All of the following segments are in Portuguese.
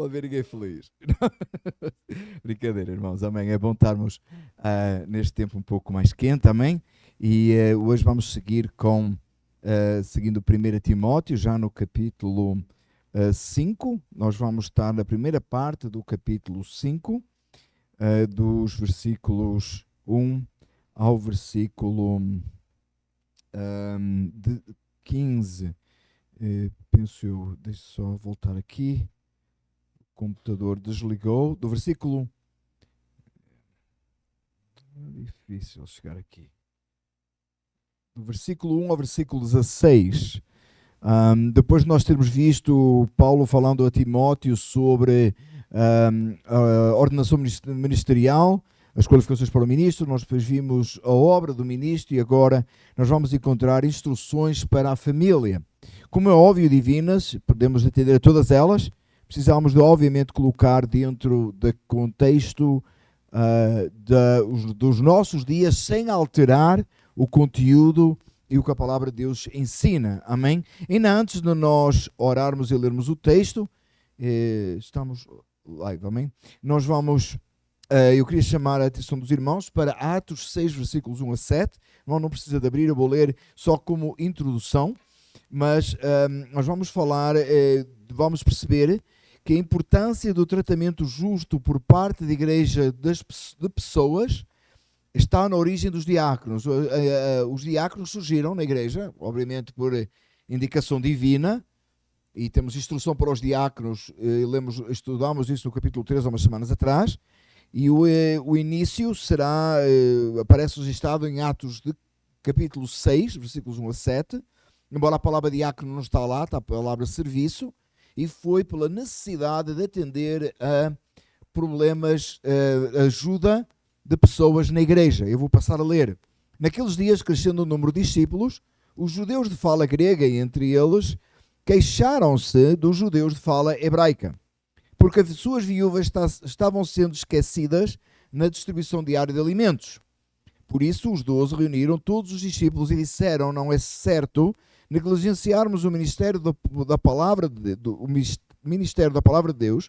Pode ver ninguém feliz. Brincadeira, irmãos. Amém. É bom estarmos neste tempo um pouco mais quente, amém? E hoje vamos seguir seguindo o 1 Timóteo, já no capítulo 5. Nós vamos estar na primeira parte do capítulo 5, dos versículos 1 ao versículo 15. Penso eu, deixa só voltar aqui. O computador desligou. Do versículo... É difícil chegar aqui. Do versículo 1 ao versículo 16. Depois de nós termos visto Paulo falando a Timóteo sobre a ordenação ministerial, as qualificações para o ministro, nós depois vimos a obra do ministro e agora nós vamos encontrar instruções para a família. Como é óbvio, divinas, podemos atender a todas elas, precisamos de, obviamente, colocar dentro do contexto dos nossos dias, sem alterar o conteúdo e o que a palavra de Deus ensina. Amém? Ainda antes de nós orarmos e lermos o texto, estamos live, amém? Nós vamos... eu queria chamar a atenção dos irmãos para Atos 6, versículos 1 a 7. Não precisa de abrir, eu vou ler só como introdução, mas nós vamos falar, vamos perceber que a importância do tratamento justo por parte da igreja de pessoas está na origem dos diáconos. Os diáconos surgiram na igreja, obviamente por indicação divina, e temos instrução para os diáconos, estudámos isso no capítulo 3 há umas semanas atrás, e o início será, aparece registrado em Atos de capítulo 6, versículos 1 a 7, embora a palavra diácono não está lá, está a palavra serviço, e foi pela necessidade de atender a problemas, ajuda de pessoas na igreja. Eu vou passar a ler. Naqueles dias, crescendo o número de discípulos, os judeus de fala grega, e entre eles, queixaram-se dos judeus de fala hebraica, porque as suas viúvas estavam sendo esquecidas na distribuição diária de alimentos. Por isso, os 12 reuniram todos os discípulos e disseram: não é certo negligenciarmos o ministério da palavra de Deus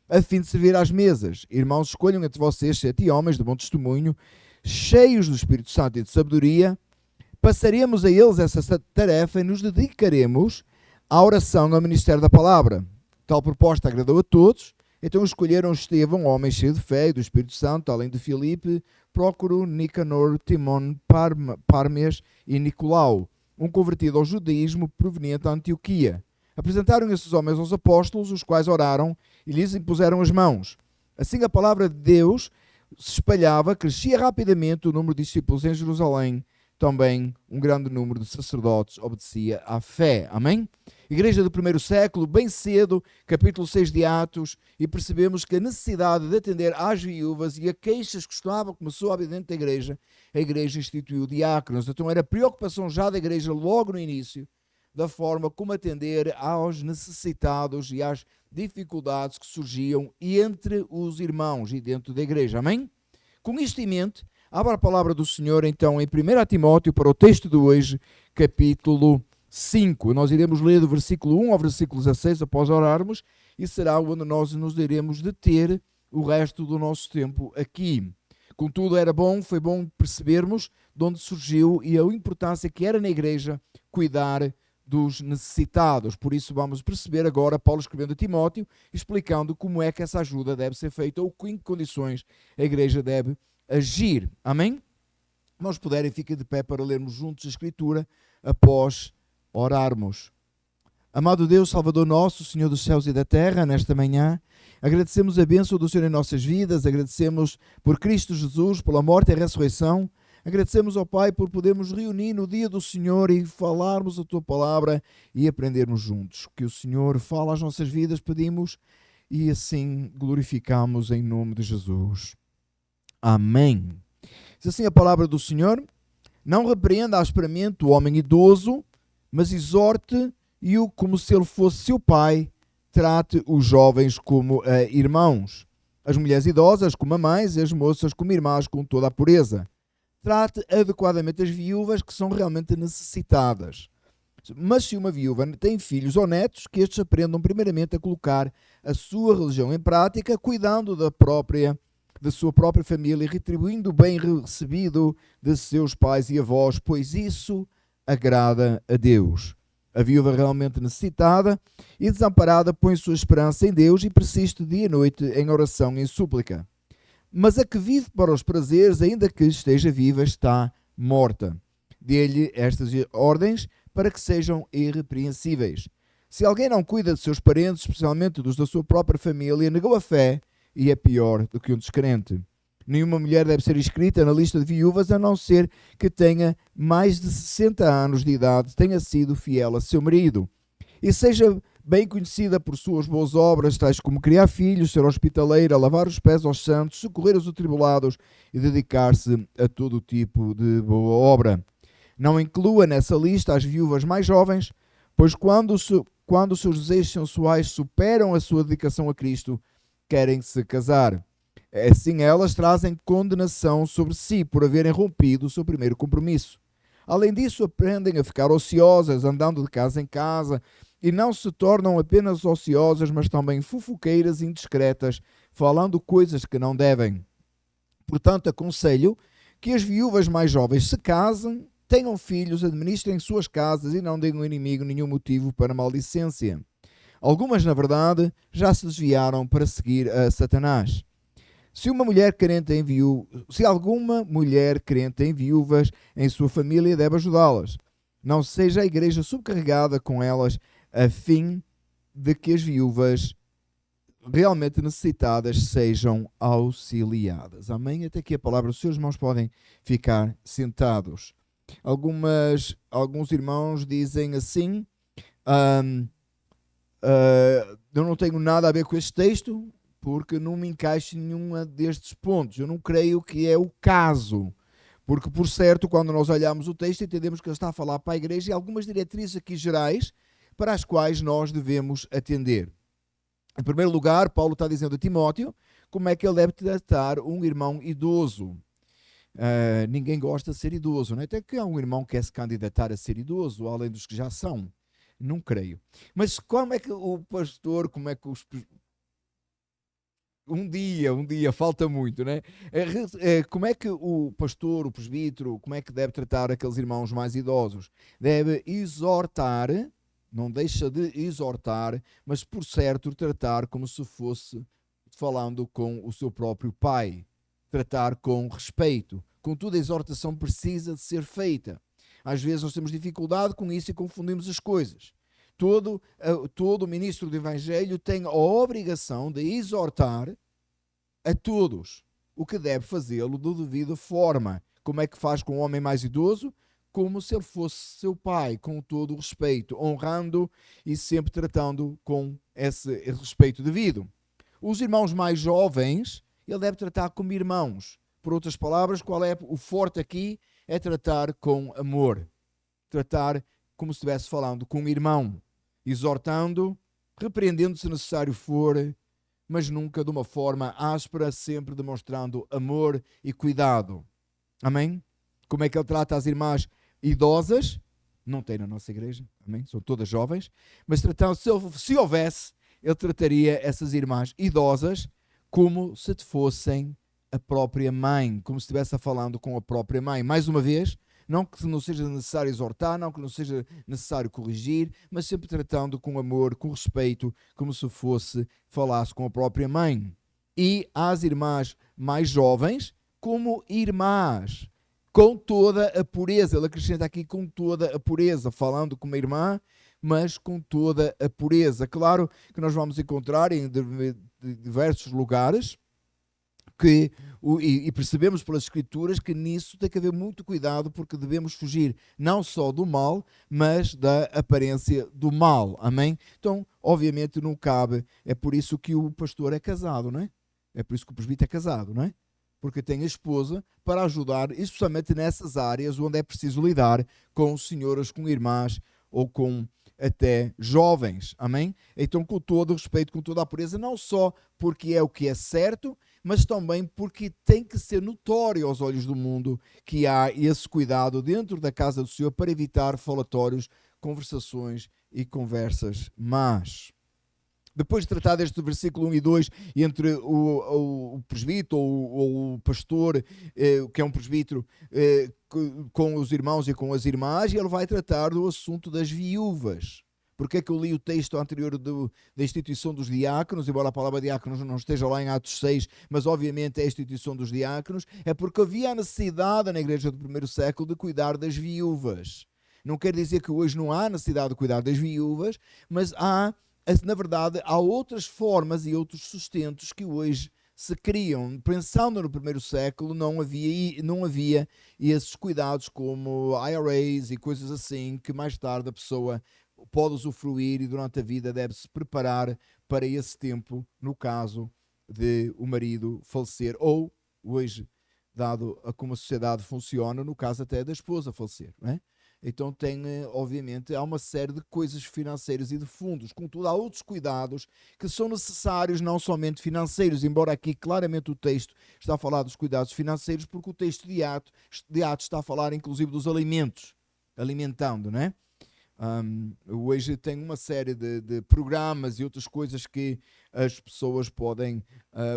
a fim de servir às mesas. Irmãos, escolham entre vocês 7 homens de bom testemunho, cheios do Espírito Santo e de sabedoria. Passaremos a eles essa tarefa e nos dedicaremos à oração e ao ministério da palavra. Tal proposta agradou a todos, então escolheram Estevão, homem cheio de fé e do Espírito Santo, além de Filipe, Prócoro, Nicanor, Timon, Parmes e Nicolau, um convertido ao judaísmo proveniente da Antioquia. Apresentaram esses homens aos apóstolos, os quais oraram e lhes impuseram as mãos. Assim a palavra de Deus se espalhava, crescia rapidamente o número de discípulos em Jerusalém. Também um grande número de sacerdotes obedecia à fé. Amém? Igreja do primeiro século, bem cedo, capítulo 6 de Atos, e percebemos que a necessidade de atender às viúvas e a queixas que começou a haver dentro da igreja, a igreja instituiu diáconos. Então era preocupação já da igreja logo no início, da forma como atender aos necessitados e às dificuldades que surgiam entre os irmãos e dentro da igreja. Amém? Com isto em mente, abra a palavra do Senhor então em 1 Timóteo para o texto de hoje, capítulo 5. Nós iremos ler do versículo 1 ao versículo 16 após orarmos e será onde nós nos iremos deter o resto do nosso tempo aqui. Contudo, foi bom percebermos de onde surgiu e a importância que era na igreja cuidar dos necessitados. Por isso vamos perceber agora Paulo escrevendo a Timóteo, explicando como é que essa ajuda deve ser feita ou em que condições a igreja deve agir. Amém? Nós puderem, fica de pé para lermos juntos a Escritura após orarmos. Amado Deus, Salvador nosso, Senhor dos céus e da terra, nesta manhã, agradecemos a bênção do Senhor em nossas vidas, agradecemos por Cristo Jesus, pela morte e a ressurreição, agradecemos ao Pai por podermos reunir no dia do Senhor e falarmos a Tua Palavra e aprendermos juntos. Que o Senhor fale às nossas vidas, pedimos, e assim glorificamos em nome de Jesus. Amém. Diz assim a palavra do Senhor: não repreenda asperamente o homem idoso, mas exorte-o como se ele fosse seu pai, trate os jovens como irmãos, as mulheres idosas como mães e as moças como irmãs com toda a pureza. Trate adequadamente as viúvas que são realmente necessitadas. Mas se uma viúva tem filhos ou netos, que estes aprendam primeiramente a colocar a sua religião em prática, cuidando da sua própria família e retribuindo o bem recebido de seus pais e avós, pois isso agrada a Deus. A viúva realmente necessitada e desamparada põe sua esperança em Deus e persiste dia e noite em oração e em súplica. Mas a que vive para os prazeres, ainda que esteja viva, está morta. Dê-lhe estas ordens para que sejam irrepreensíveis. Se alguém não cuida de seus parentes, especialmente dos da sua própria família, negou a fé e é pior do que um descrente. Nenhuma mulher deve ser inscrita na lista de viúvas, a não ser que tenha mais de 60 anos de idade, tenha sido fiel a seu marido e seja bem conhecida por suas boas obras, tais como criar filhos, ser hospitaleira, lavar os pés aos santos, socorrer os atribulados e dedicar-se a todo tipo de boa obra. Não inclua nessa lista as viúvas mais jovens, pois quando os seus desejos sensuais superam a sua dedicação a Cristo, querem se casar. Assim elas trazem condenação sobre si por haverem rompido o seu primeiro compromisso. Além disso, aprendem a ficar ociosas, andando de casa em casa, e não se tornam apenas ociosas, mas também fofoqueiras e indiscretas, falando coisas que não devem. Portanto, aconselho que as viúvas mais jovens se casem, tenham filhos, administrem suas casas e não deem ao inimigo nenhum motivo para maldicência. Algumas, na verdade, já se desviaram para seguir a Satanás. Se alguma mulher crente em viúvas em sua família, deve ajudá-las. Não seja a igreja subcarregada com elas, a fim de que as viúvas realmente necessitadas sejam auxiliadas. Amém? Até aqui a palavra. Os seus irmãos podem ficar sentados. Alguns irmãos dizem assim, eu não tenho nada a ver com este texto, porque não me encaixa em nenhum destes pontos. Eu não creio que é o caso. Porque, por certo, quando nós olhamos o texto, entendemos que ele está a falar para a igreja e algumas diretrizes aqui gerais para as quais nós devemos atender. Em primeiro lugar, Paulo está dizendo a Timóteo como é que ele deve tratar um irmão idoso. Ninguém gosta de ser idoso, não é? Até que há um irmão que quer se candidatar a ser idoso, além dos que já são. Não creio. Mas como é que o pastor, como é que os... Um dia, falta muito, né? Como é que o pastor, o presbítero, como é que deve tratar aqueles irmãos mais idosos? Deve exortar, não deixa de exortar, mas por certo tratar como se fosse falando com o seu próprio pai. Tratar com respeito. Contudo, a exortação precisa de ser feita. Às vezes nós temos dificuldade com isso e confundimos as coisas. Todo ministro do Evangelho tem a obrigação de exortar a todos, o que deve fazê-lo de devida forma. Como é que faz com o homem mais idoso? Como se ele fosse seu pai, com todo o respeito, honrando e sempre tratando com esse respeito devido. Os irmãos mais jovens, ele deve tratar como irmãos. Por outras palavras, qual é o forte aqui? É tratar com amor. Tratar como se estivesse falando com um irmão. Exortando, repreendendo se necessário for, mas nunca de uma forma áspera, sempre demonstrando amor e cuidado. Amém? Como é que ele trata as irmãs idosas? Não tem na nossa igreja, amém? São todas jovens, mas se houvesse, ele trataria essas irmãs idosas como se fossem a própria mãe, como se estivesse falando com a própria mãe. Mais uma vez, não que não seja necessário exortar, não que não seja necessário corrigir, mas sempre tratando com amor, com respeito, como se falasse com a própria mãe. E às irmãs mais jovens, como irmãs, com toda a pureza. Ele acrescenta aqui com toda a pureza, falando com uma irmã, mas com toda a pureza. Claro que nós vamos encontrar em diversos lugares e percebemos pelas Escrituras que nisso tem que haver muito cuidado, porque devemos fugir não só do mal, mas da aparência do mal. Amém? Então, obviamente, não cabe. É por isso que o pastor é casado, não é? É por isso que o presbítero é casado, não é? Porque tem a esposa para ajudar, especialmente nessas áreas onde é preciso lidar com senhoras, com irmãs ou com até jovens. Amém? Então, com todo o respeito, com toda a pureza, não só porque é o que é certo, mas também porque tem que ser notório aos olhos do mundo que há esse cuidado dentro da casa do Senhor para evitar falatórios conversações e conversas más. Depois de tratar deste versículo 1 e 2 entre o presbítero ou o pastor, que é um presbítero, com os irmãos e com as irmãs, ele vai tratar do assunto das viúvas. Porque é que eu li o texto anterior da instituição dos diáconos, embora a palavra diáconos não esteja lá em Atos 6, mas obviamente é a instituição dos diáconos, é porque havia a necessidade na igreja do primeiro século de cuidar das viúvas. Não quer dizer que hoje não há necessidade de cuidar das viúvas, mas na verdade, há outras formas e outros sustentos que hoje se criam. Pensando no primeiro século, não havia esses cuidados como IRAs e coisas assim, que mais tarde a pessoa pode usufruir e durante a vida deve-se preparar para esse tempo, no caso de o marido falecer, ou hoje, dado a como a sociedade funciona, no caso até da esposa falecer, não é? Então obviamente, há uma série de coisas financeiras e de fundos. Contudo, há outros cuidados que são necessários, não somente financeiros, embora aqui claramente o texto está a falar dos cuidados financeiros, porque o texto de Atos está a falar inclusive dos alimentos, alimentando, não é? Hoje tem uma série de programas e outras coisas que as pessoas podem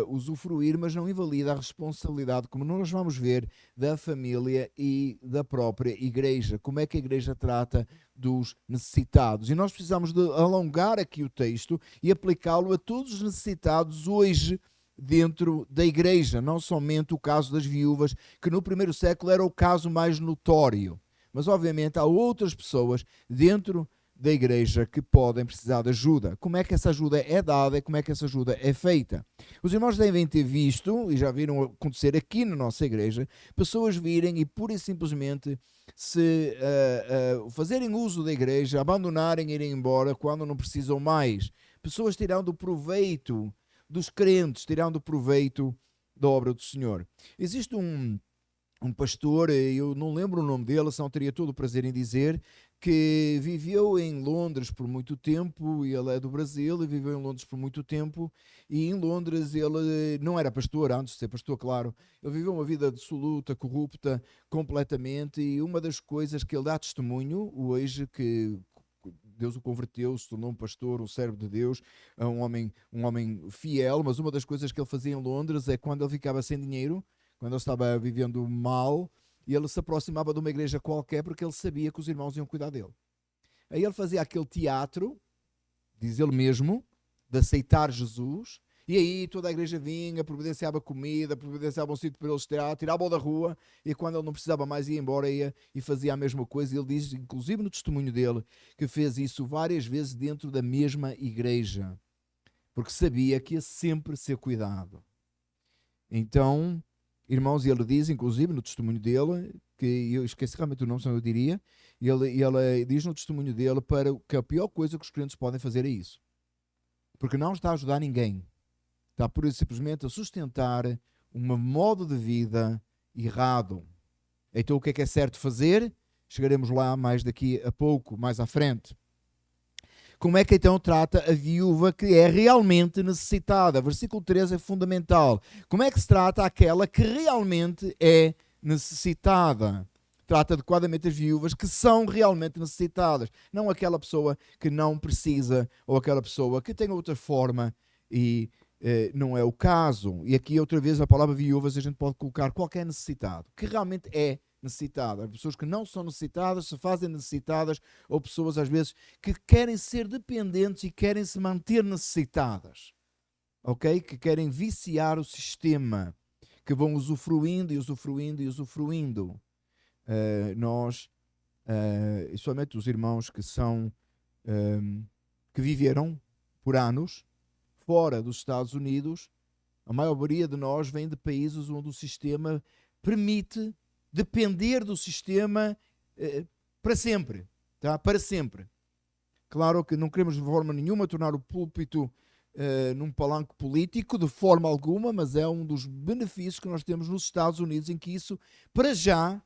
usufruir, mas não invalida a responsabilidade, como nós vamos ver, da família e da própria igreja. Como é que a igreja trata dos necessitados? E nós precisamos de alongar aqui o texto e aplicá-lo a todos os necessitados hoje dentro da igreja, não somente o caso das viúvas, que no primeiro século era o caso mais notório. Mas, obviamente, há outras pessoas dentro da igreja que podem precisar de ajuda. Como é que essa ajuda é dada e como é que essa ajuda é feita? Os irmãos devem ter visto, e já viram acontecer aqui na nossa igreja, pessoas virem e pura e simplesmente se fazerem uso da igreja, abandonarem e irem embora quando não precisam mais. Pessoas tirando proveito dos crentes, tirando proveito da obra do Senhor. Existe um pastor, eu não lembro o nome dele, senão teria todo o prazer em dizer, que viveu em Londres por muito tempo, e ele é do Brasil, e viveu em Londres por muito tempo, e em Londres ele não era pastor, antes de ser pastor, claro, ele viveu uma vida dissoluta, corrupta, completamente, e uma das coisas que ele dá testemunho hoje, que Deus o converteu, se tornou um pastor, um servo de Deus, um homem fiel, mas uma das coisas que ele fazia em Londres é quando ele ficava sem dinheiro, quando ele estava vivendo mal, e ele se aproximava de uma igreja qualquer porque ele sabia que os irmãos iam cuidar dele. Aí ele fazia aquele teatro, diz ele mesmo, de aceitar Jesus, e aí toda a igreja vinha, providenciava comida, providenciava um sítio para ele estar, tirava-o da rua, e quando ele não precisava mais ia embora e fazia a mesma coisa. Ele diz, inclusive no testemunho dele, que fez isso várias vezes dentro da mesma igreja, porque sabia que ia sempre ser cuidado. Então, irmãos, ele diz, inclusive, no testemunho dele, que eu esqueci realmente o nome, senão eu diria, ele diz no testemunho dele que a pior coisa que os crentes podem fazer é isso. Porque não está a ajudar ninguém. Está pura e simplesmente a sustentar um modo de vida errado. Então o que é certo fazer? Chegaremos lá mais daqui a pouco, mais à frente. Como é que então trata a viúva que é realmente necessitada? Versículo 13 é fundamental. Como é que se trata aquela que realmente é necessitada? Trata adequadamente as viúvas que são realmente necessitadas. Não aquela pessoa que não precisa ou aquela pessoa que tem outra forma e não é o caso. E aqui outra vez a palavra viúvas a gente pode colocar qualquer necessitado, que realmente é necessitadas, pessoas que não são necessitadas, se fazem necessitadas, ou pessoas às vezes que querem ser dependentes e querem se manter necessitadas, ok? Que querem viciar o sistema, que vão usufruindo e usufruindo e usufruindo. E somente os irmãos que são que viveram por anos fora dos Estados Unidos, a maioria de nós vem de países onde o sistema permite depender do sistema para sempre, tá? Para sempre. Claro que não queremos de forma nenhuma tornar o púlpito num palanque político, de forma alguma, mas é um dos benefícios que nós temos nos Estados Unidos, em que isso, para já,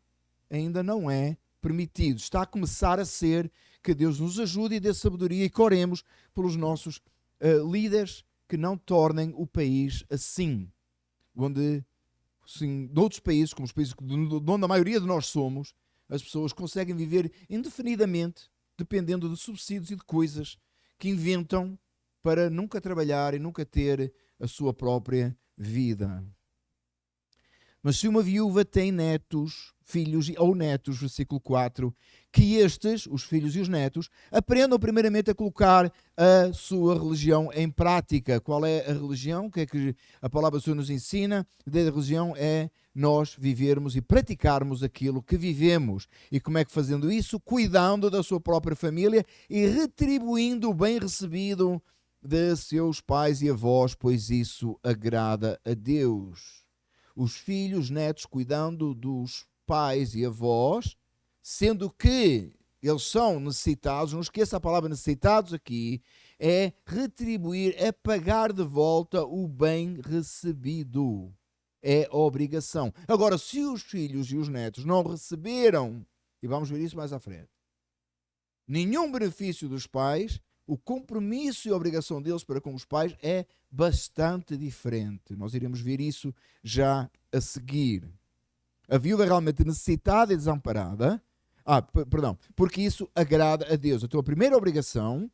ainda não é permitido. Está a começar a ser. Que Deus nos ajude e dê sabedoria e que oremos pelos nossos líderes que não tornem o país assim, onde sim, de outros países, como os países de onde a maioria de nós somos, as pessoas conseguem viver indefinidamente dependendo de subsídios e de coisas que inventam para nunca trabalhar e nunca ter a sua própria vida. Mas se uma viúva tem netos, filhos ou netos, versículo 4, que estes, os filhos e os netos, aprendam primeiramente a colocar a sua religião em prática. Qual é a religião? O que é que a palavra do Senhor nos ensina? A ideia da religião é nós vivermos e praticarmos aquilo que vivemos. E como é que fazendo isso? Cuidando da sua própria família e retribuindo o bem recebido de seus pais e avós, pois isso agrada a Deus. Os filhos, netos, cuidando dos pais e avós, sendo que eles são necessitados, não esqueça a palavra necessitados aqui, é retribuir, é pagar de volta o bem recebido. É obrigação. Agora, se os filhos e os netos não receberam, e vamos ver isso mais à frente, nenhum benefício dos pais, o compromisso e a obrigação deles para com os pais é bastante diferente. Nós iremos ver isso já a seguir. A viúva é realmente necessitada e desamparada, porque isso agrada a Deus. Então a primeira obrigação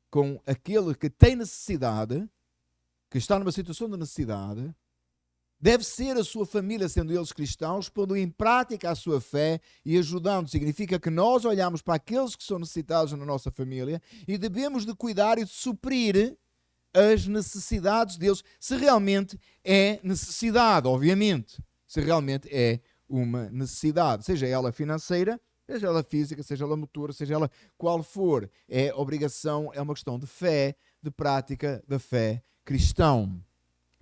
com aquele que tem necessidade, que está numa situação de necessidade, deve ser a sua família, sendo eles cristãos, pondo em prática a sua fé e ajudando. Significa que nós olhamos para aqueles que são necessitados na nossa família e devemos de cuidar e de suprir as necessidades deles, se realmente é necessidade, obviamente. Se realmente é uma necessidade, seja ela financeira, seja ela física, seja ela motora, seja ela qual for. É obrigação, é uma questão de fé, de prática da fé cristã.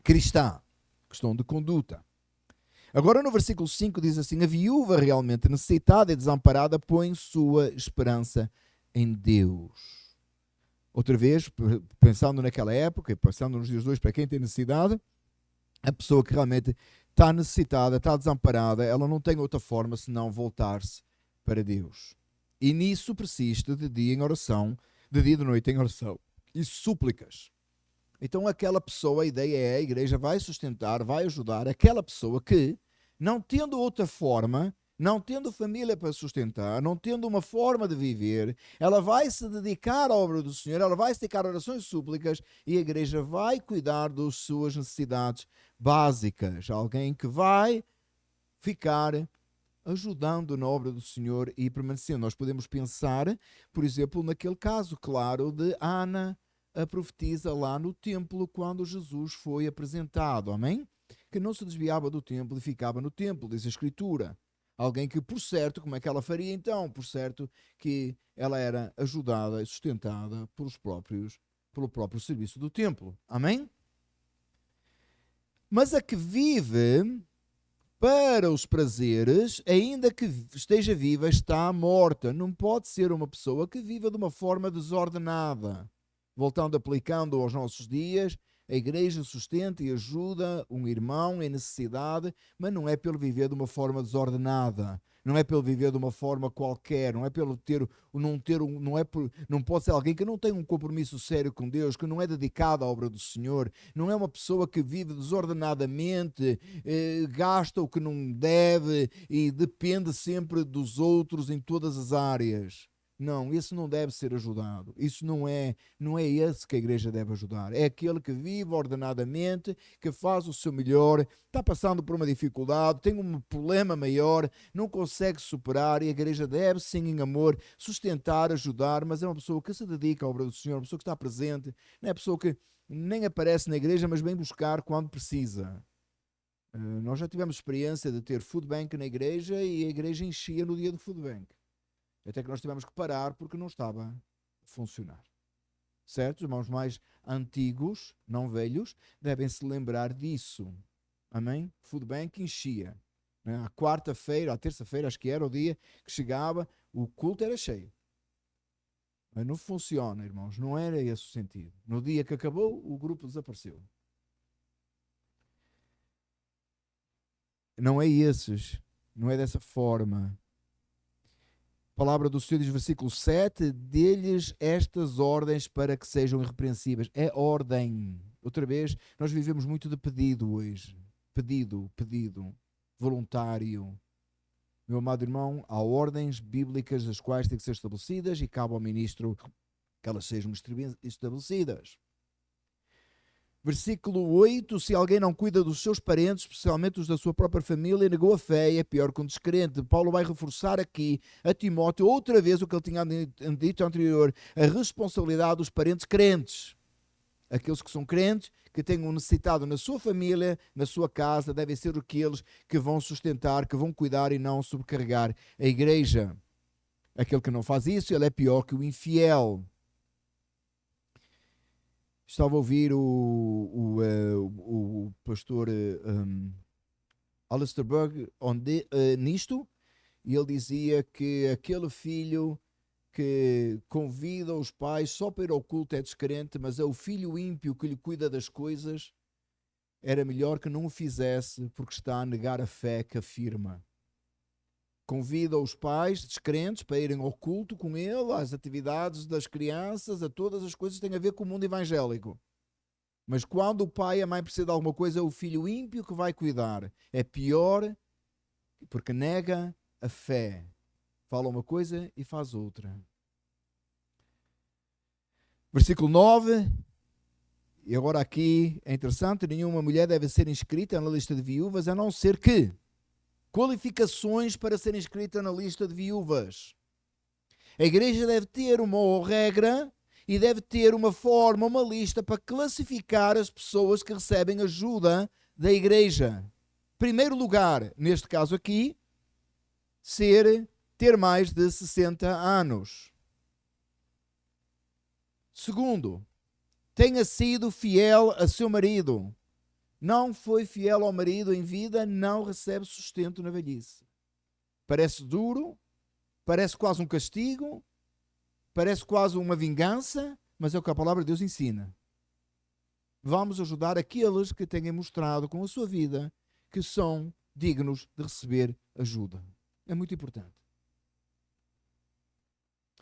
Questão de conduta. Agora no versículo 5 diz assim: a viúva realmente necessitada e desamparada põe sua esperança em Deus. Outra vez, pensando naquela época, e pensando nos dias de hoje, para quem tem necessidade, a pessoa que realmente está necessitada, está desamparada, ela não tem outra forma senão voltar-se para Deus. E nisso persiste de dia em oração, de dia e de noite em oração e súplicas. Então aquela pessoa, a ideia é, a igreja vai sustentar, vai ajudar aquela pessoa que, não tendo outra forma, não tendo família para sustentar, não tendo uma forma de viver, ela vai se dedicar à obra do Senhor, ela vai se dedicar a orações e súplicas e a igreja vai cuidar das suas necessidades básicas. Alguém que vai ficar ajudando na obra do Senhor e permanecendo. Nós podemos pensar, por exemplo, naquele caso claro de Ana, a profetisa lá no templo quando Jesus foi apresentado, amém? Que não se desviava do templo e ficava no templo, diz a Escritura. Alguém que, por certo, como é que ela faria então? Por certo que ela era ajudada e sustentada pelo próprio serviço do templo, amém? Mas a que vive para os prazeres, ainda que esteja viva, está morta. Não pode ser uma pessoa que viva de uma forma desordenada. Voltando, aplicando aos nossos dias, a igreja sustenta e ajuda um irmão em necessidade, mas não é pelo viver de uma forma desordenada, não é pelo viver de uma forma qualquer, não é pelo não pode ser alguém que não tem um compromisso sério com Deus, que não é dedicado à obra do Senhor, não é uma pessoa que vive desordenadamente, gasta o que não deve e depende sempre dos outros em todas as áreas. Não, isso não deve ser ajudado. Isso não é esse que a igreja deve ajudar. É aquele que vive ordenadamente, que faz o seu melhor, está passando por uma dificuldade, tem um problema maior, não consegue superar e a igreja deve, sim, em amor, sustentar, ajudar, mas é uma pessoa que se dedica à obra do Senhor, uma pessoa que está presente, não é uma pessoa que nem aparece na igreja, mas vem buscar quando precisa. Nós já tivemos experiência de ter food bank na igreja e a igreja enchia no dia do food bank. Até que nós tivemos que parar porque não estava a funcionar. Certo? Os irmãos mais antigos, não velhos, devem se lembrar disso. Amém? Food bank enchia. À quarta-feira, à terça-feira, acho que era o dia que chegava, o culto era cheio. Mas não funciona, irmãos. Não era esse o sentido. No dia que acabou, o grupo desapareceu. Não é esses. Não é dessa forma. A palavra do Senhor diz, versículo 7, dê-lhes estas ordens para que sejam irrepreensíveis. É ordem. Outra vez, nós vivemos muito de pedido hoje. Pedido, voluntário. Meu amado irmão, há ordens bíblicas as quais têm que ser estabelecidas e cabe ao ministro que elas sejam estabelecidas. Versículo 8, se alguém não cuida dos seus parentes, especialmente os da sua própria família, negou a fé e é pior que um descrente. Paulo vai reforçar aqui a Timóteo outra vez o que ele tinha dito anterior, a responsabilidade dos parentes crentes. Aqueles que são crentes, que tenham necessitado na sua família, na sua casa, devem ser aqueles que vão sustentar, que vão cuidar e não sobrecarregar a igreja. Aquele que não faz isso, ele é pior que o infiel. Estava a ouvir o pastor Alistair Berg nisto, e ele dizia que aquele filho que convida os pais só para ir ao culto é descrente, mas é o filho ímpio que lhe cuida das coisas, era melhor que não o fizesse, porque está a negar a fé que afirma. Convida os pais descrentes para irem ao culto com ele, às atividades das crianças, a todas as coisas que têm a ver com o mundo evangélico. Mas quando o pai e a mãe precisam de alguma coisa, é o filho ímpio que vai cuidar. É pior porque nega a fé. Fala uma coisa e faz outra. Versículo 9. E agora aqui é interessante, nenhuma mulher deve ser inscrita na lista de viúvas, a não ser que qualificações para ser inscrita na lista de viúvas. A igreja deve ter uma regra e deve ter uma forma, uma lista para classificar as pessoas que recebem ajuda da igreja. Primeiro lugar, neste caso aqui, ter mais de 60 anos. Segundo, tenha sido fiel a seu marido. Não foi fiel ao marido em vida, não recebe sustento na velhice. Parece duro, parece quase um castigo, parece quase uma vingança, mas é o que a palavra de Deus ensina. Vamos ajudar aqueles que tenham mostrado com a sua vida que são dignos de receber ajuda. É muito importante.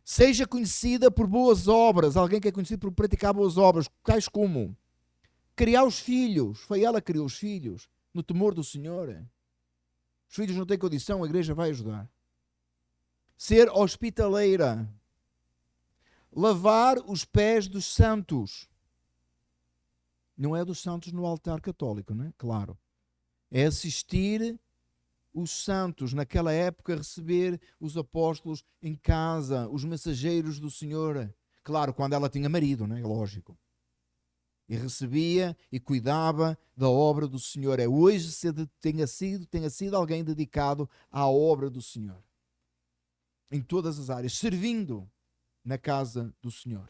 Seja conhecida por boas obras. Alguém que é conhecido por praticar boas obras, tais como criar os filhos. Foi ela que criou os filhos, no temor do Senhor. Os filhos não têm condição, a igreja vai ajudar. Ser hospitaleira. Lavar os pés dos santos. Não é dos santos no altar católico, não é? Claro. É assistir os santos naquela época a receber os apóstolos em casa, os mensageiros do Senhor. Claro, quando ela tinha marido, não é? Lógico. E recebia e cuidava da obra do Senhor. É hoje tenha sido alguém dedicado à obra do Senhor. Em todas as áreas, servindo na casa do Senhor.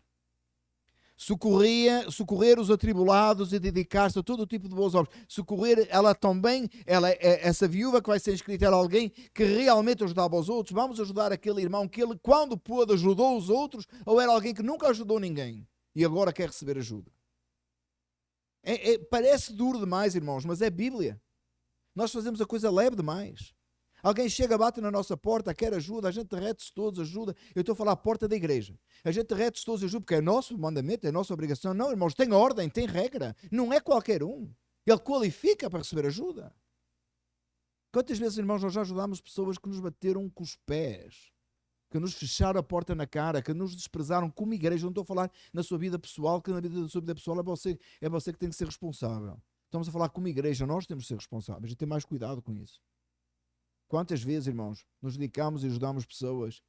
Socorrer os atribulados e dedicar-se a todo tipo de boas obras. Socorrer, ela também, essa viúva que vai ser inscrita, era alguém que realmente ajudava os outros. Vamos ajudar aquele irmão que ele, quando pôde, ajudou os outros, ou era alguém que nunca ajudou ninguém e agora quer receber ajuda. Parece duro demais, irmãos, mas é Bíblia. Nós fazemos a coisa leve demais. Alguém chega, bate na nossa porta, quer ajuda, a gente derrete-se todos, ajuda. Eu estou a falar a porta da igreja. A gente derrete-se todos, ajuda, porque é nosso mandamento, é nossa obrigação. Não, irmãos, tem ordem, tem regra. Não é qualquer um. Ele qualifica para receber ajuda. Quantas vezes, irmãos, nós já ajudámos pessoas que nos bateram com os pés, que nos fecharam a porta na cara, que nos desprezaram como igreja. Não estou a falar na sua vida pessoal, que na sua vida pessoal é você que tem que ser responsável. Estamos a falar como igreja, nós temos que ser responsáveis e ter mais cuidado com isso. Quantas vezes, irmãos, nos dedicamos e ajudamos pessoas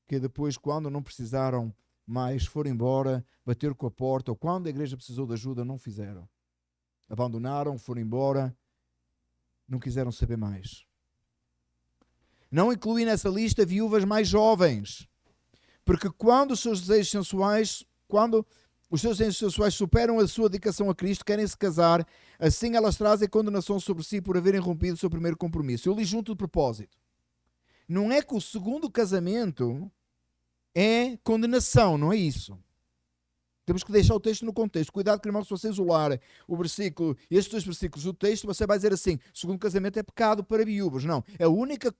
que depois, quando não precisaram mais, foram embora, bateram com a porta, ou quando a igreja precisou de ajuda, não fizeram. Abandonaram, foram embora, não quiseram saber mais. Não incluí nessa lista viúvas mais jovens, porque quando os seus desejos sensuais superam a sua dedicação a Cristo, querem se casar, assim elas trazem condenação sobre si por haverem rompido o seu primeiro compromisso. Eu li junto de propósito. Não é que o segundo casamento é condenação, não é isso. Temos que deixar o texto no contexto. Cuidado, que irmão, se você isolar o versículo, estes dois versículos do texto, você vai dizer assim: o segundo casamento é pecado para viúvas. Não. É a única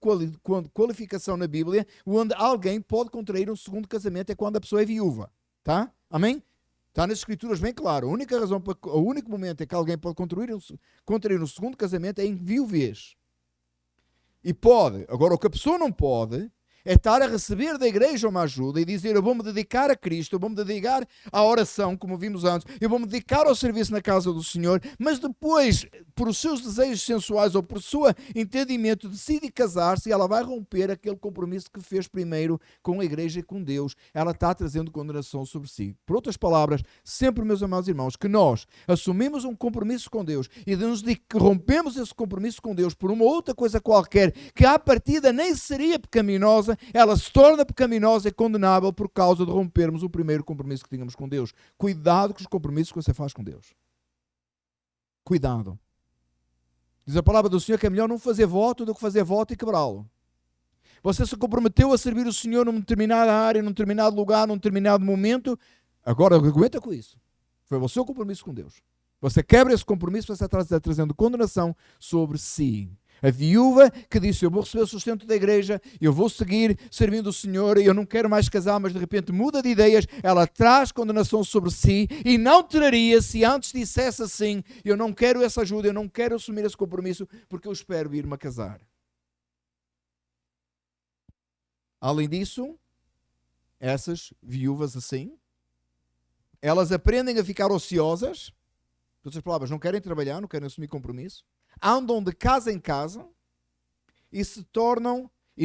qualificação na Bíblia onde alguém pode contrair um segundo casamento é quando a pessoa é viúva. Tá? Amém? Está nas Escrituras bem claro. O único momento em que alguém pode contrair um segundo casamento é em viuvez. E pode. Agora, o que a pessoa não pode é estar a receber da igreja uma ajuda e dizer: eu vou-me dedicar a Cristo, eu vou-me dedicar à oração, como vimos antes, eu vou-me dedicar ao serviço na casa do Senhor, mas depois, por os seus desejos sensuais ou por o seu entendimento, decide casar-se e ela vai romper aquele compromisso que fez primeiro com a igreja e com Deus. Ela está trazendo condenação sobre si. Por outras palavras, sempre, meus amados irmãos, que nós assumimos um compromisso com Deus e rompemos esse compromisso com Deus por uma outra coisa qualquer que à partida nem seria pecaminosa, ela se torna pecaminosa e condenável por causa de rompermos o primeiro compromisso que tínhamos com Deus. Cuidado com os compromissos que você faz com Deus. Cuidado. Diz a palavra do Senhor que é melhor não fazer voto do que fazer voto e quebrá-lo. Você se comprometeu a servir o Senhor numa determinada área, num determinado lugar, num determinado momento. Agora aguenta com isso. Foi o seu compromisso com Deus. Você quebra esse compromisso, você está trazendo condenação sobre si. A viúva que disse: eu vou receber o sustento da igreja, eu vou seguir servindo o Senhor, eu não quero mais casar, mas de repente muda de ideias, ela traz condenação sobre si e não traria se antes dissesse assim: eu não quero essa ajuda, eu não quero assumir esse compromisso porque eu espero ir-me a casar. Além disso, essas viúvas assim, elas aprendem a ficar ociosas, por outras palavras, não querem trabalhar, não querem assumir compromisso, andam de casa em casa e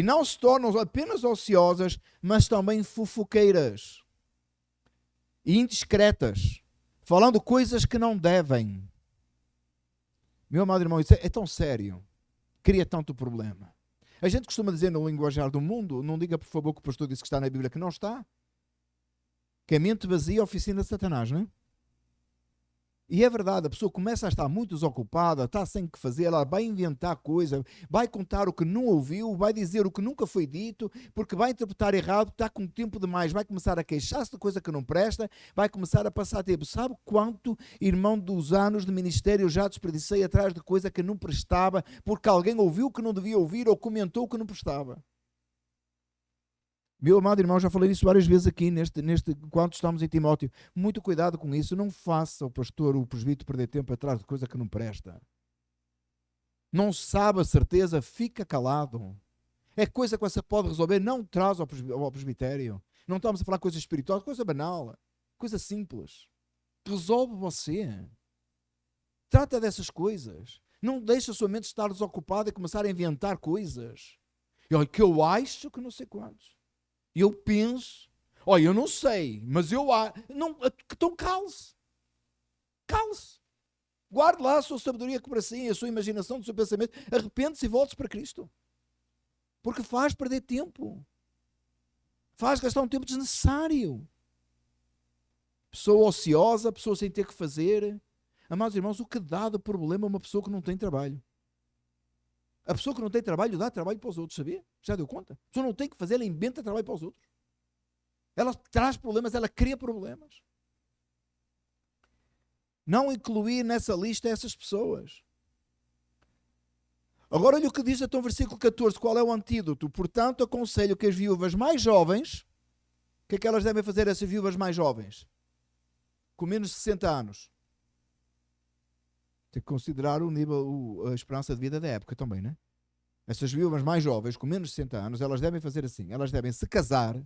não se tornam apenas ociosas, mas também fofoqueiras e indiscretas, falando coisas que não devem. Meu amado irmão, isso é tão sério, cria tanto problema. A gente costuma dizer no linguajar do mundo, não diga por favor que o pastor disse que está na Bíblia, que não está, que a mente vazia é a oficina de Satanás, não é? E é verdade, a pessoa começa a estar muito desocupada, está sem o que fazer, ela vai inventar coisa, vai contar o que não ouviu, vai dizer o que nunca foi dito, porque vai interpretar errado, está com tempo demais, vai começar a queixar-se de coisa que não presta, vai começar a passar tempo. Sabe quanto, irmão, dos anos de ministério eu já desperdicei atrás de coisa que não prestava, porque alguém ouviu o que não devia ouvir ou comentou o que não prestava? Meu amado irmão, já falei isso várias vezes aqui, quando estamos em Timóteo. Muito cuidado com isso. Não faça o pastor, o presbítero, perder tempo atrás de coisa que não presta. Não sabe a certeza, fica calado. É coisa que você pode resolver, não traz ao presbitério. Não estamos a falar coisa espiritual, coisa banal, coisa simples. Resolve você. Trata dessas coisas. Não deixe a sua mente estar desocupada e começar a inventar coisas. E que eu acho que não sei quantos. Eu penso, olha, eu não sei, mas eu acho. Então cale-se. Cale-se. Guarde lá a sua sabedoria que para si, a sua imaginação, o seu pensamento. Arrepende-se e volte-se para Cristo. Porque faz perder tempo. Faz gastar um tempo desnecessário. Pessoa ociosa, pessoa sem ter que fazer. Amados irmãos, o que dá de problema a uma pessoa que não tem trabalho? A pessoa que não tem trabalho dá trabalho para os outros, sabia? Já deu conta? A pessoa não tem que fazer, ela inventa trabalho para os outros. Ela traz problemas, ela cria problemas. Não incluir nessa lista essas pessoas. Agora olha o que diz então o versículo 14, qual é o antídoto? Portanto, aconselho que as viúvas mais jovens, o que é que elas devem fazer, essas viúvas mais jovens? Com menos de 60 anos. Tem que considerar o nível, a esperança de vida da época também, né? Essas viúvas mais jovens, com menos de 60 anos, elas devem fazer assim. Elas devem se casar.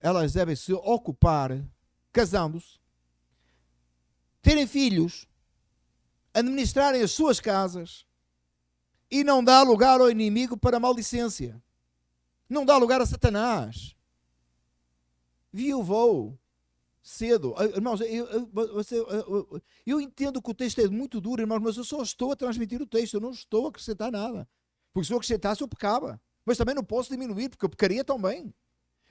Elas devem se ocupar, casando-se, terem filhos, administrarem as suas casas e não dar lugar ao inimigo para maledicência. Não dá lugar a Satanás. Viúvou. Cedo. Irmãos, eu entendo que o texto é muito duro, irmãos, mas eu só estou a transmitir o texto, eu não estou a acrescentar nada. Porque se eu acrescentasse, eu pecava. Mas também não posso diminuir, porque eu pecaria também.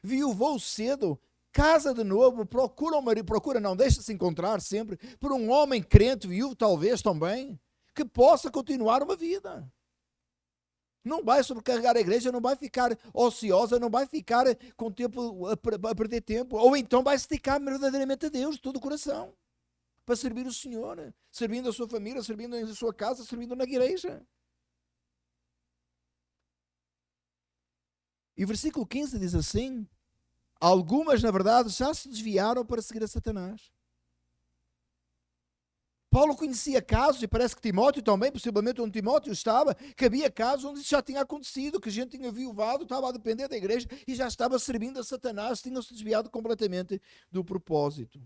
Viúvou cedo, casa de novo, procura um marido, procura não, deixa-se encontrar sempre, por um homem crente, viúvo talvez também, que possa continuar uma vida. Não vai sobrecarregar a igreja, não vai ficar ociosa, não vai ficar com tempo a perder tempo. Ou então vai se dedicar verdadeiramente a Deus, de todo o coração, para servir o Senhor, servindo a sua família, servindo a sua casa, servindo na igreja. E o versículo 15 diz assim: algumas, na verdade, já se desviaram para seguir a Satanás. Paulo conhecia casos, e parece que Timóteo também, possivelmente onde Timóteo estava, que havia casos onde isso já tinha acontecido, que a gente tinha viuvado, estava a depender da igreja e já estava servindo a Satanás, tinham-se desviado completamente do propósito.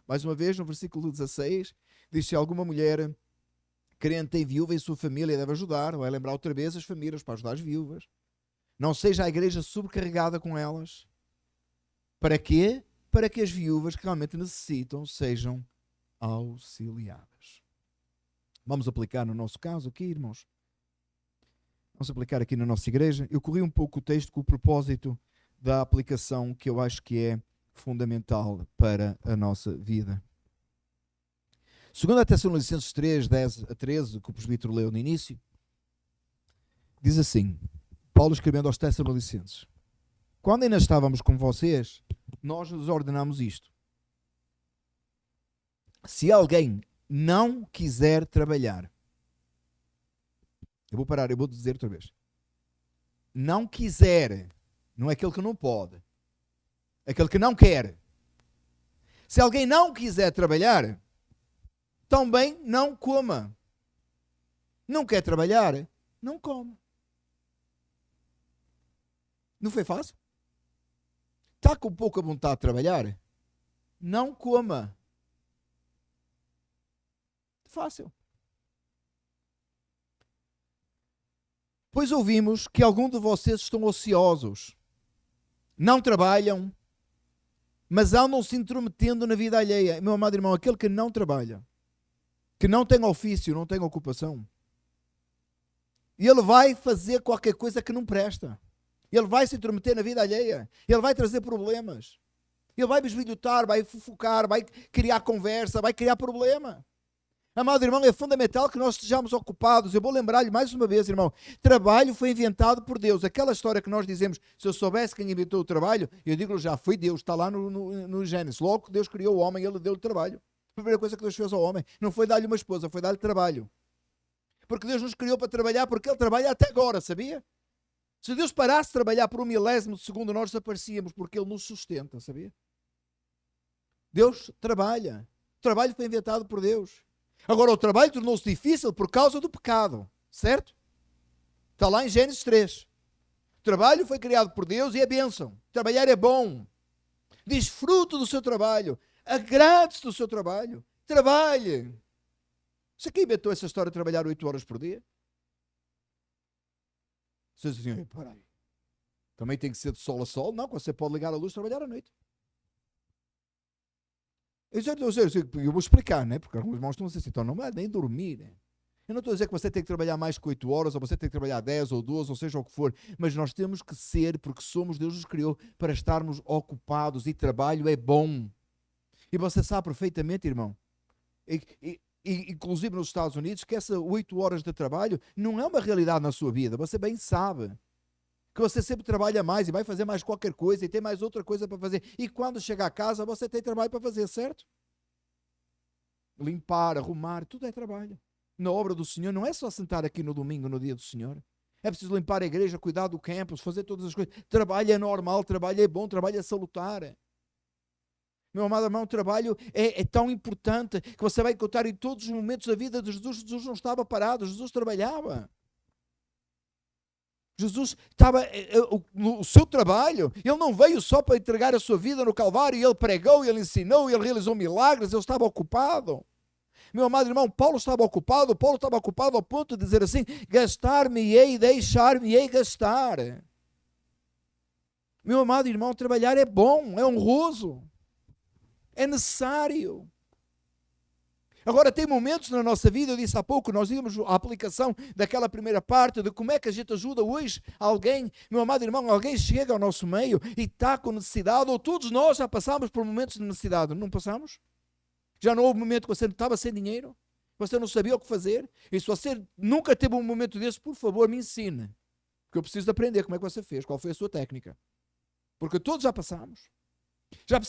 Mais uma vez, no versículo 16, diz: se alguma mulher crente em viúva em sua família deve ajudar, vai lembrar outra vez as famílias para ajudar as viúvas. Não seja a igreja sobrecarregada com elas. Para quê? Para que as viúvas que realmente necessitam sejam auxiliadas. Vamos aplicar no nosso caso aqui, irmãos. Vamos aplicar aqui na nossa igreja. Eu corri um pouco o texto com o propósito da aplicação que eu acho que é fundamental para a nossa vida. 2 Tessalonicenses 3, 10 a 13, que o presbítero leu no início, diz assim, Paulo escrevendo aos Tessalonicenses: quando ainda estávamos com vocês, nós nos ordenamos isto. Se alguém não quiser trabalhar, eu vou parar, eu vou dizer outra vez. Não quiser, não é aquele que não pode, é aquele que não quer. Se alguém não quiser trabalhar, também não coma. Não quer trabalhar, não come. Não foi fácil? Está com pouca vontade de trabalhar? Não coma. Fácil. Pois ouvimos que alguns de vocês estão ociosos, não trabalham, mas andam se intrometendo na vida alheia. Meu amado irmão, aquele que não trabalha, que não tem ofício, não tem ocupação, ele vai fazer qualquer coisa que não presta. Ele vai se intrometer na vida alheia. Ele vai trazer problemas. Ele vai bisbilhotar, vai fofocar, vai criar conversa, vai criar problema. Amado irmão, é fundamental que nós estejamos ocupados. Eu vou lembrar-lhe mais uma vez, irmão, trabalho foi inventado por Deus. Aquela história que nós dizemos, se eu soubesse quem inventou o trabalho, eu digo já, foi Deus, está lá no Gênesis. Logo que Deus criou o homem, ele deu-lhe trabalho. A primeira coisa que Deus fez ao homem não foi dar-lhe uma esposa, foi dar-lhe trabalho. Porque Deus nos criou para trabalhar, porque Ele trabalha até agora, sabia? Se Deus parasse de trabalhar por 1/1000 de segundo, nós desaparecíamos, porque Ele nos sustenta, sabia? Deus trabalha. O trabalho foi inventado por Deus. Agora, o trabalho tornou-se difícil por causa do pecado, certo? Está lá em Gênesis 3. O trabalho foi criado por Deus e é bênção. Trabalhar é bom. Desfrute do seu trabalho. Agrade-se do seu trabalho. Trabalhe. Você que inventou essa história de trabalhar 8 horas por dia? Você diz assim, peraí. Também tem que ser de sol a sol? Não, você pode ligar a luz e trabalhar à noite. Eu vou explicar, né? Porque alguns irmãos estão a dizer assim, então não vai nem dormir. Né? Eu não estou a dizer que você tem que trabalhar mais que 8 horas, ou você tem que trabalhar 10 ou 12, ou seja o que for, mas nós temos que ser, porque somos, Deus nos criou para estarmos ocupados, e trabalho é bom. E você sabe perfeitamente, irmão, inclusive nos Estados Unidos, que essas 8 horas de trabalho não é uma realidade na sua vida, você bem sabe. Que você sempre trabalha mais e vai fazer mais qualquer coisa e tem mais outra coisa para fazer. E quando chegar a casa, você tem trabalho para fazer, certo? Limpar, arrumar, tudo é trabalho. Na obra do Senhor, não é só sentar aqui no domingo, no dia do Senhor. É preciso limpar a igreja, cuidar do campus, fazer todas as coisas. Trabalho é normal, trabalho é bom, trabalho é salutar. Meu amado irmão, o trabalho é tão importante que você vai encontrar em todos os momentos da vida de Jesus. Jesus não estava parado, Jesus trabalhava. Jesus estava no seu trabalho. Ele não veio só para entregar a sua vida no Calvário. Ele pregou, ele ensinou, ele realizou milagres. Ele estava ocupado. Meu amado irmão, Paulo estava ocupado. Paulo estava ocupado ao ponto de dizer assim: gastar-me-ei, deixar-me-ei gastar. Meu amado irmão, trabalhar é bom, é honroso, é necessário. Agora, tem momentos na nossa vida, eu disse há pouco, nós vimos a aplicação daquela primeira parte de como é que a gente ajuda hoje alguém. Meu amado irmão, alguém chega ao nosso meio e está com necessidade, ou todos nós já passamos por momentos de necessidade, não passamos? Já não houve momento que você estava sem dinheiro? Você não sabia o que fazer? E se você nunca teve um momento desse, por favor, me ensine. Porque eu preciso de aprender como é que você fez, qual foi a sua técnica. Porque todos já passamos. Já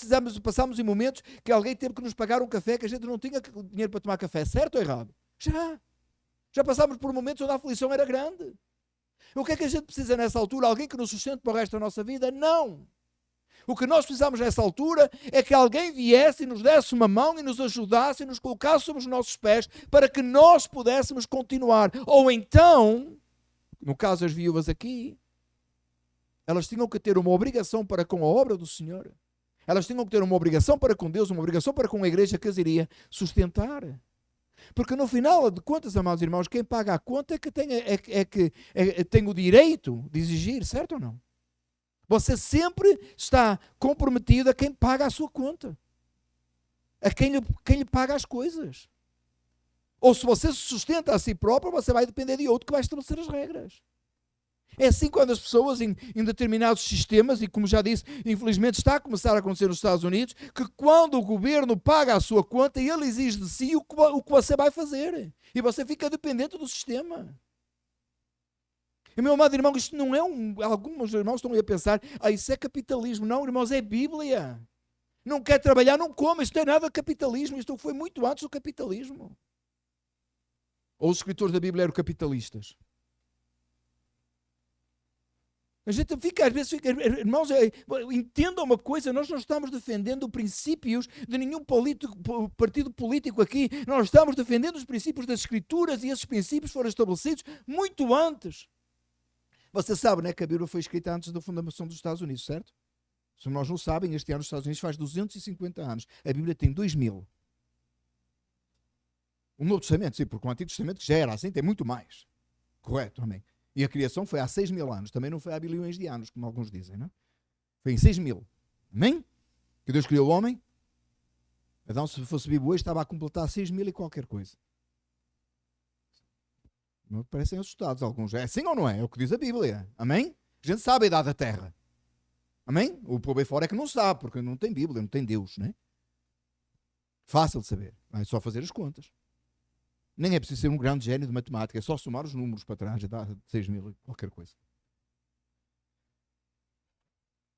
passamos em momentos que alguém teve que nos pagar um café que a gente não tinha dinheiro para tomar café, certo ou errado? Já passámos por momentos onde a aflição era grande. O que é que a gente precisa nessa altura? Alguém que nos sustente para o resto da nossa vida? Não. O que nós precisamos nessa altura é que alguém viesse e nos desse uma mão e nos ajudasse e nos colocasse sobre os nossos pés para que nós pudéssemos continuar. Ou então, no caso das viúvas aqui, elas tinham que ter uma obrigação para com a obra do Senhor. Elas tinham que ter uma obrigação para com Deus, uma obrigação para com a igreja que as iria sustentar. Porque no final de contas, amados irmãos, quem paga a conta é que tem o direito de exigir, certo ou não? Você sempre está comprometido a quem paga a sua conta. A quem lhe paga as coisas. Ou se você se sustenta a si próprio, você vai depender de outro que vai estabelecer as regras. É assim quando as pessoas em determinados sistemas, e como já disse, infelizmente está a começar a acontecer nos Estados Unidos, que quando o governo paga a sua conta, ele exige de si o que você vai fazer. E você fica dependente do sistema. E meu amado irmão, isto não é alguns irmãos estão a pensar, isso é capitalismo. Não, irmãos, é Bíblia. Não quer trabalhar, não come. Isto não é nada de capitalismo. Isto foi muito antes do capitalismo. Ou os escritores da Bíblia eram capitalistas? A gente às vezes irmãos, entendam uma coisa, nós não estamos defendendo princípios de nenhum partido político aqui, nós estamos defendendo os princípios das Escrituras e esses princípios foram estabelecidos muito antes. Você sabe, né, que a Bíblia foi escrita antes da fundação dos Estados Unidos, certo? Se nós não sabem, este ano os Estados Unidos faz 250 anos, a Bíblia tem 2000. O Novo Testamento, sim, porque o Antigo Testamento que já era assim, tem muito mais. Correto, amém. E a criação foi há 6.000 anos. Também não foi há bilhões de anos, como alguns dizem, não? Foi em 6.000. Amém? Que Deus criou o homem. Adão, se fosse vivo hoje, estava a completar 6.000 e qualquer coisa. Não parecem assustados alguns. É assim ou não é? É o que diz a Bíblia. Amém? A gente sabe a idade da Terra. Amém? O povo aí fora é que não sabe, porque não tem Bíblia, não tem Deus, né? Fácil de saber. É só fazer as contas. Nem é preciso ser um grande gênio de matemática, é só somar os números para trás, já dá 6.000 e qualquer coisa.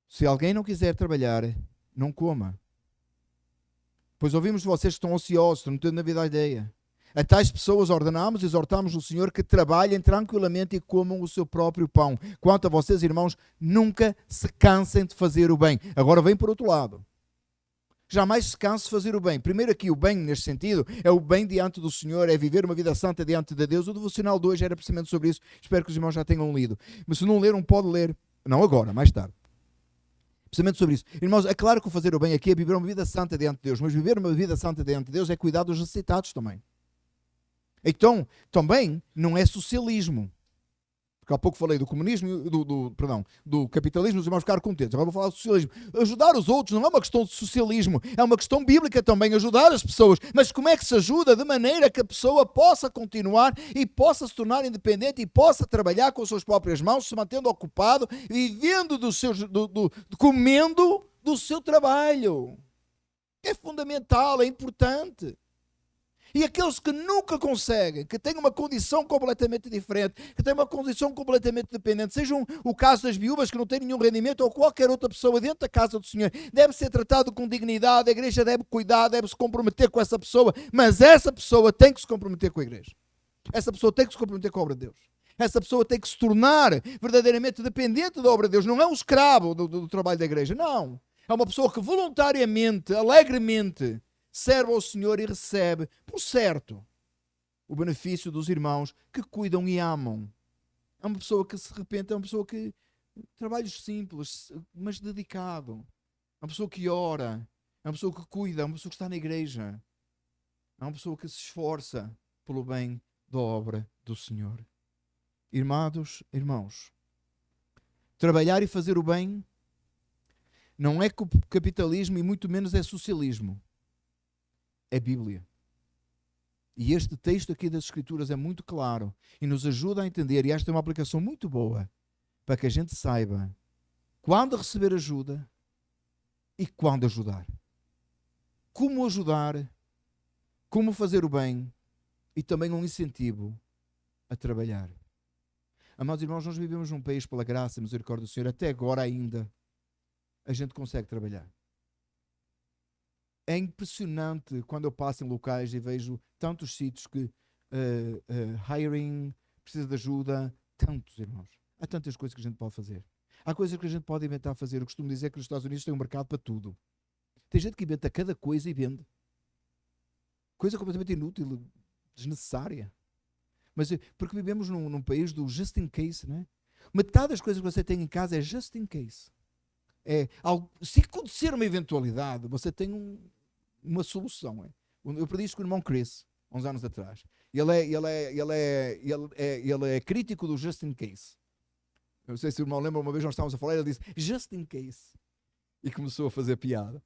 Se alguém não quiser trabalhar, não coma. Pois ouvimos de vocês que estão ociosos, não têm na vida a ideia. A tais pessoas ordenamos e exortamos o Senhor que trabalhem tranquilamente e comam o seu próprio pão. Quanto a vocês, irmãos, nunca se cansem de fazer o bem. Agora vem por outro lado. Jamais se canse de fazer o bem. Primeiro aqui, o bem neste sentido, é o bem diante do Senhor, é viver uma vida santa diante de Deus. O devocional de hoje era precisamente sobre isso. Espero que os irmãos já tenham lido. Mas se não leram, pode ler. Não agora, mais tarde. Precisamente sobre isso. Irmãos, é claro que o fazer o bem aqui é viver uma vida santa diante de Deus. Mas viver uma vida santa diante de Deus é cuidar dos necessitados também. Então, também não é socialismo. Porque há pouco falei do comunismo, do capitalismo, os irmãos ficaram contentes. Agora vou falar do socialismo. Ajudar os outros não é uma questão de socialismo, é uma questão bíblica também, ajudar as pessoas. Mas como é que se ajuda? De maneira que a pessoa possa continuar e possa se tornar independente e possa trabalhar com as suas próprias mãos, se mantendo ocupado, vivendo comendo do seu trabalho. É fundamental, é importante. E aqueles que nunca conseguem, que têm uma condição completamente diferente, que têm uma condição completamente dependente, seja o caso das viúvas que não têm nenhum rendimento ou qualquer outra pessoa dentro da casa do Senhor, deve ser tratado com dignidade, a igreja deve cuidar, deve se comprometer com essa pessoa, mas essa pessoa tem que se comprometer com a igreja. Essa pessoa tem que se comprometer com a obra de Deus. Essa pessoa tem que se tornar verdadeiramente dependente da obra de Deus. Não é um escravo do trabalho da igreja, não. É uma pessoa que voluntariamente, alegremente, serve ao Senhor e recebe, por certo, o benefício dos irmãos que cuidam e amam. É uma pessoa que, de repente, é uma pessoa que trabalhos simples, mas dedicado. É uma pessoa que ora, é uma pessoa que cuida, é uma pessoa que está na igreja. É uma pessoa que se esforça pelo bem da obra do Senhor. Irmãos, trabalhar e fazer o bem não é capitalismo e muito menos é socialismo. É Bíblia. E este texto aqui das Escrituras é muito claro e nos ajuda a entender, e esta é uma aplicação muito boa para que a gente saiba quando receber ajuda e quando ajudar. Como ajudar, como fazer o bem e também um incentivo a trabalhar. Amados irmãos, nós vivemos num país pela graça e misericórdia do Senhor, até agora ainda a gente consegue trabalhar. É impressionante quando eu passo em locais e vejo tantos sítios que hiring, precisa de ajuda, tantos irmãos. Há tantas coisas que a gente pode fazer. Há coisas que a gente pode inventar a fazer. Eu costumo dizer que nos Estados Unidos tem um mercado para tudo. Tem gente que inventa cada coisa e vende. Coisa completamente inútil, desnecessária. Mas porque vivemos num país do just in case, não é? Metade das coisas que você tem em casa é just in case. Se acontecer uma eventualidade, você tem uma solução. Eu perdi isso com o irmão Chris, uns anos atrás. Ele é crítico do just in case. Eu não sei se o irmão lembra, uma vez nós estávamos a falar, ele disse just in case. E começou a fazer piada.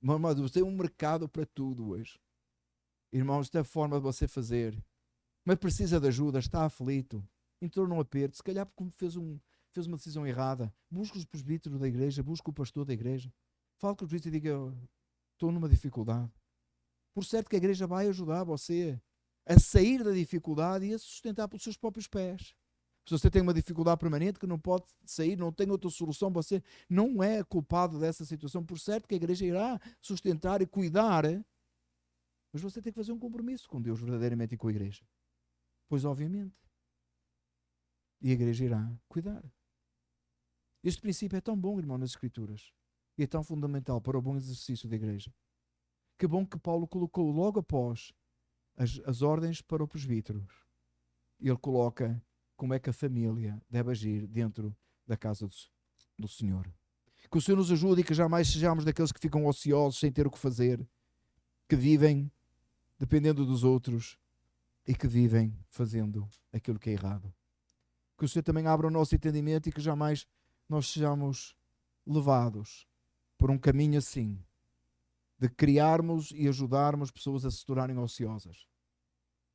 Mas você tem um mercado para tudo hoje. Irmãos, esta forma de você fazer. Mas precisa de ajuda, está aflito, entrou num aperto, se calhar porque fez uma decisão errada. Busca os presbíteros da igreja, busca o pastor da igreja. Fala com o presbítero e diga, estou numa dificuldade. Por certo que a igreja vai ajudar você a sair da dificuldade e a se sustentar pelos seus próprios pés. Se você tem uma dificuldade permanente que não pode sair, não tem outra solução, você não é culpado dessa situação. Por certo que a igreja irá sustentar e cuidar, mas você tem que fazer um compromisso com Deus verdadeiramente e com a igreja. Pois obviamente. E a igreja irá cuidar. Este princípio é tão bom, irmão, nas Escrituras. E é tão fundamental para o bom exercício da igreja. Que bom que Paulo colocou logo após as ordens para o presbítero. Ele coloca como é que a família deve agir dentro da casa do Senhor. Que o Senhor nos ajude e que jamais sejamos daqueles que ficam ociosos sem ter o que fazer. Que vivem dependendo dos outros e que vivem fazendo aquilo que é errado. Que o Senhor também abra o nosso entendimento e que jamais nós sejamos levados por um caminho assim, de criarmos e ajudarmos pessoas a se tornarem ociosas,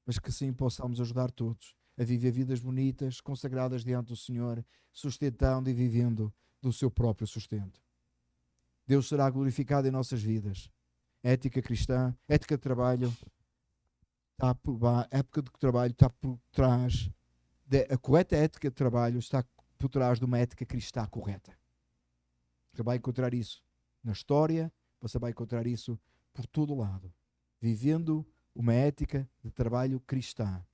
mas que sim possamos ajudar todos a viver vidas bonitas, consagradas diante do Senhor, sustentando e vivendo do seu próprio sustento. Deus será glorificado em nossas vidas. Ética cristã, ética de trabalho, a ética de trabalho está por trás, a correta ética de trabalho está por trás de uma ética cristã correta. Você vai encontrar isso na história, você vai encontrar isso por todo lado. Vivendo uma ética de trabalho cristã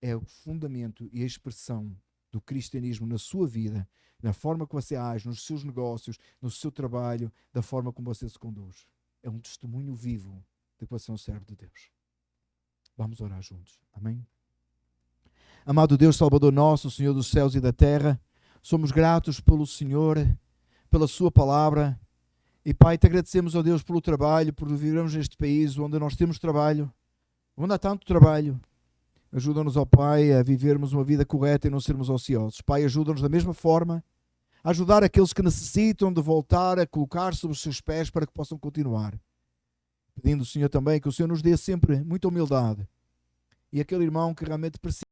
é o fundamento e a expressão do cristianismo na sua vida, na forma que você age, nos seus negócios, no seu trabalho, da forma como você se conduz. É um testemunho vivo de que você é um servo de Deus. Vamos orar juntos. Amém? Amado Deus, Salvador nosso, Senhor dos céus e da terra, somos gratos pelo Senhor, pela sua palavra. E Pai, te agradecemos, ó Deus, pelo trabalho, por vivermos neste país onde nós temos trabalho, onde há tanto trabalho. Ajuda-nos, ó Pai, a vivermos uma vida correta e não sermos ociosos. Pai, ajuda-nos da mesma forma a ajudar aqueles que necessitam de voltar a colocar sobre os seus pés para que possam continuar. Pedindo, Senhor, também que o Senhor nos dê sempre muita humildade. E aquele irmão que realmente precisa